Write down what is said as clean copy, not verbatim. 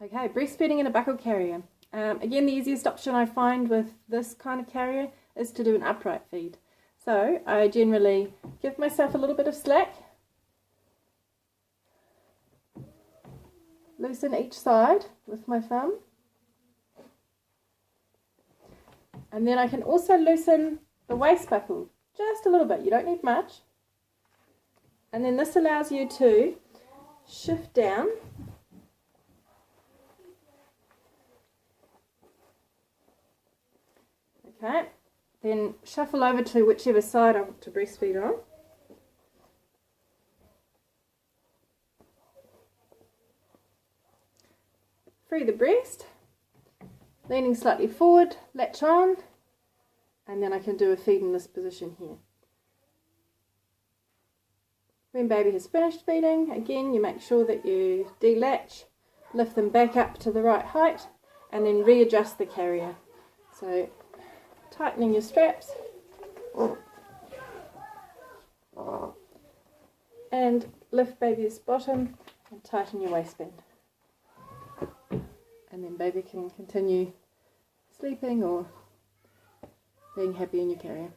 Okay, breastfeeding in a buckle carrier. Again, the easiest option I find with this kind of carrier is to do an upright feed. So I generally give myself a little bit of slack, loosen each side with my thumb, and then I can also loosen the waist buckle just a little bit. You don't need much. And then this allows you to shift down Okay, then shuffle over to whichever side I want to breastfeed on. Free the breast, leaning slightly forward, latch on, and then I can do a feed in this position here. When baby has finished feeding, again you make sure that you delatch, lift them back up to the right height, and then readjust the carrier. So tightening your straps and lift baby's bottom and tighten your waistband, and then baby can continue sleeping or being happy in your carrier.